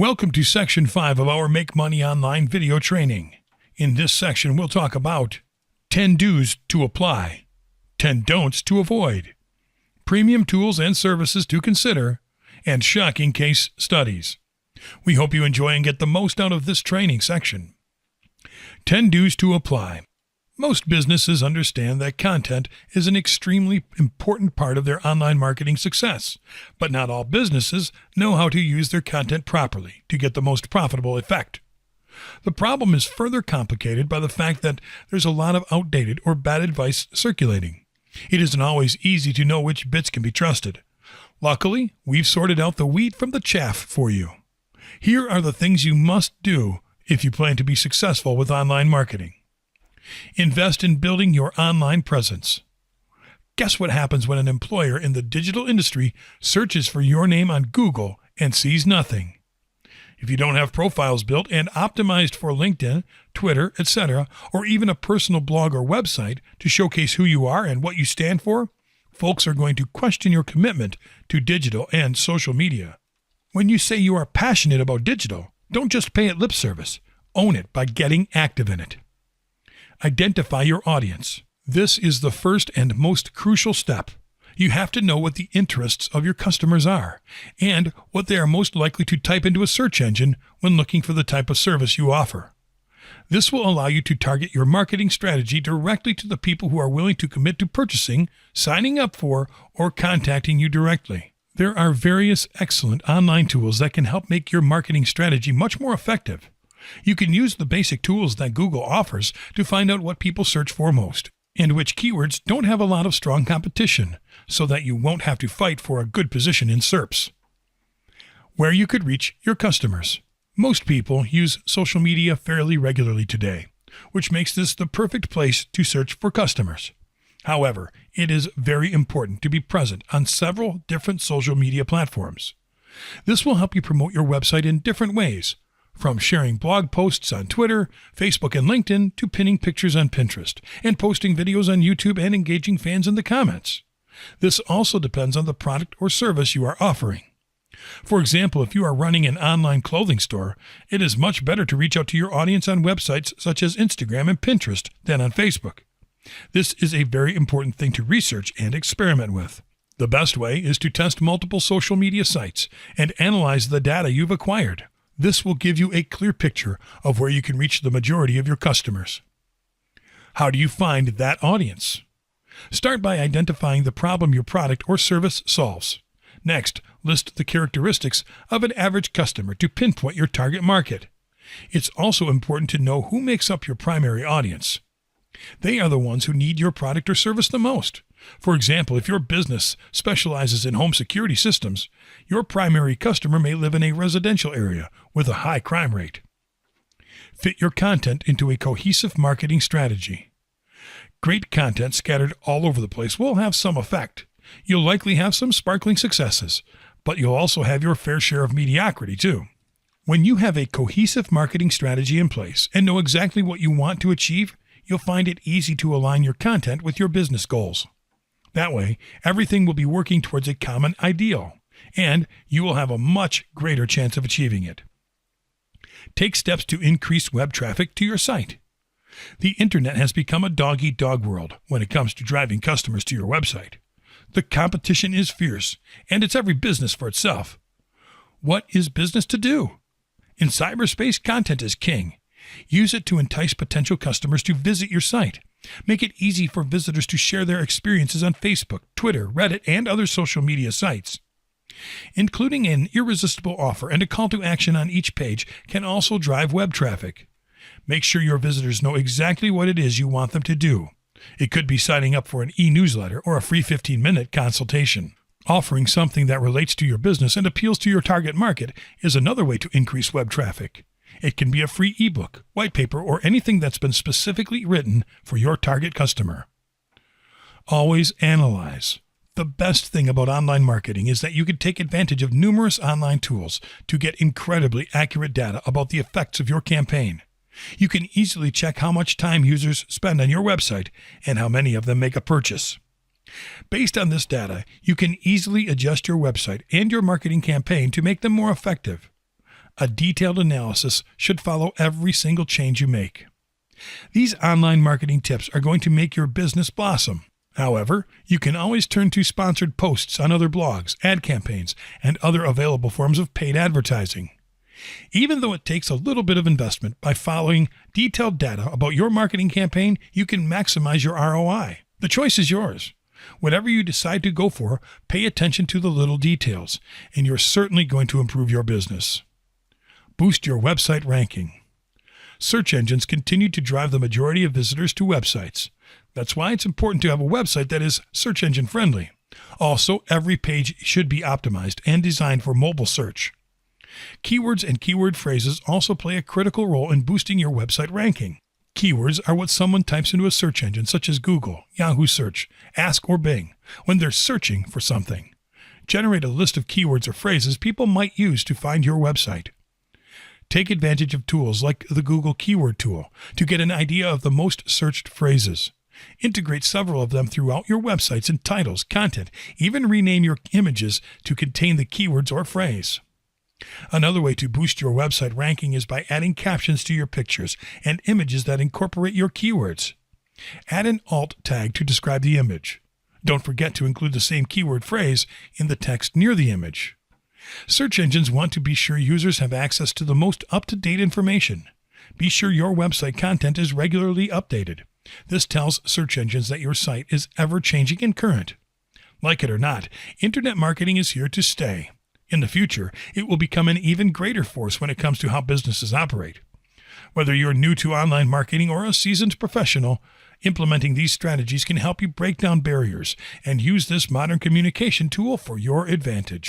Welcome to Section 5 of our Make Money Online video training. In this section, we'll talk about 10 do's to apply, 10 don'ts to avoid, premium tools and services to consider, and shocking case studies. We hope you enjoy and get the most out of this training section. 10 do's to apply. Most businesses understand that content is an extremely important part of their online marketing success, but not all businesses know how to use their content properly to get the most profitable effect. The problem is further complicated by the fact that there's a lot of outdated or bad advice circulating. It isn't always easy to know which bits can be trusted. Luckily, we've sorted out the wheat from the chaff for you. Here are the things you must do if you plan to be successful with online marketing. Invest in building your online presence. Guess what happens when an employer in the digital industry searches for your name on Google and sees nothing? If you don't have profiles built and optimized for LinkedIn, Twitter, etc., or even a personal blog or website to showcase who you are and what you stand for, folks are going to question your commitment to digital and social media. When you say you are passionate about digital, don't just pay it lip service. Own it by getting active in it. Identify your audience. This is the first and most crucial step. You have to know what the interests of your customers are and what they are most likely to type into a search engine when looking for the type of service you offer. This will allow you to target your marketing strategy directly to the people who are willing to commit to purchasing, signing up for, or contacting you directly. There are various excellent online tools that can help make your marketing strategy much more effective. You can use the basic tools that Google offers to find out what people search for most and which keywords don't have a lot of strong competition so that you won't have to fight for a good position in SERPs. Where you could reach your customers. Most people use social media fairly regularly today, which makes this the perfect place to search for customers. However, it is very important to be present on several different social media platforms. This will help you promote your website in different ways, from sharing blog posts on Twitter, Facebook, and LinkedIn to pinning pictures on Pinterest and posting videos on YouTube and engaging fans in the comments. This also depends on the product or service you are offering. For example, if you are running an online clothing store, it is much better to reach out to your audience on websites such as Instagram and Pinterest than on Facebook. This is a very important thing to research and experiment with. The best way is to test multiple social media sites and analyze the data you've acquired. This will give you a clear picture of where you can reach the majority of your customers. How do you find that audience? Start by identifying the problem your product or service solves. Next, list the characteristics of an average customer to pinpoint your target market. It's also important to know who makes up your primary audience. They are the ones who need your product or service the most. For example, if your business specializes in home security systems, your primary customer may live in a residential area with a high crime rate. Fit your content into a cohesive marketing strategy. Great content scattered all over the place will have some effect. You'll likely have some sparkling successes, but you'll also have your fair share of mediocrity too. When you have a cohesive marketing strategy in place and know exactly what you want to achieve, you'll find it easy to align your content with your business goals. That way, everything will be working towards a common ideal, and you will have a much greater chance of achieving it. Take steps to increase web traffic to your site. The internet has become a dog-eat-dog world when it comes to driving customers to your website. The competition is fierce, and it's every business for itself. What is business to do? In cyberspace, content is king. Use it to entice potential customers to visit your site. Make it easy for visitors to share their experiences on Facebook, Twitter, Reddit, and other social media sites. Including an irresistible offer and a call to action on each page can also drive web traffic. Make sure your visitors know exactly what it is you want them to do. It could be signing up for an e-newsletter or a free 15-minute consultation. Offering something that relates to your business and appeals to your target market is another way to increase web traffic. It can be a free ebook, white paper, or anything that's been specifically written for your target customer. Always analyze. The best thing about online marketing is that you can take advantage of numerous online tools to get incredibly accurate data about the effects of your campaign. You can easily check how much time users spend on your website and how many of them make a purchase. Based on this data, you can easily adjust your website and your marketing campaign to make them more effective. A detailed analysis should follow every single change you make. These online marketing tips are going to make your business blossom. However, you can always turn to sponsored posts on other blogs, ad campaigns, and other available forms of paid advertising. Even though it takes a little bit of investment, by following detailed data about your marketing campaign, you can maximize your ROI. The choice is yours. Whatever you decide to go for, pay attention to the little details, and you're certainly going to improve your business. Boost your website ranking. Search engines continue to drive the majority of visitors to websites. That's why it's important to have a website that is search engine friendly. Also, every page should be optimized and designed for mobile search. Keywords and keyword phrases also play a critical role in boosting your website ranking. Keywords are what someone types into a search engine such as Google, Yahoo Search, Ask, or Bing when they're searching for something. Generate a list of keywords or phrases people might use to find your website. Take advantage of tools like the Google Keyword Tool to get an idea of the most searched phrases. Integrate several of them throughout your websites in titles, content, even rename your images to contain the keywords or phrase. Another way to boost your website ranking is by adding captions to your pictures and images that incorporate your keywords. Add an alt tag to describe the image. Don't forget to include the same keyword phrase in the text near the image. Search engines want to be sure users have access to the most up-to-date information. Be sure your website content is regularly updated. This tells search engines that your site is ever-changing and current. Like it or not, internet marketing is here to stay. In the future, it will become an even greater force when it comes to how businesses operate. Whether you're new to online marketing or a seasoned professional, implementing these strategies can help you break down barriers and use this modern communication tool for your advantage.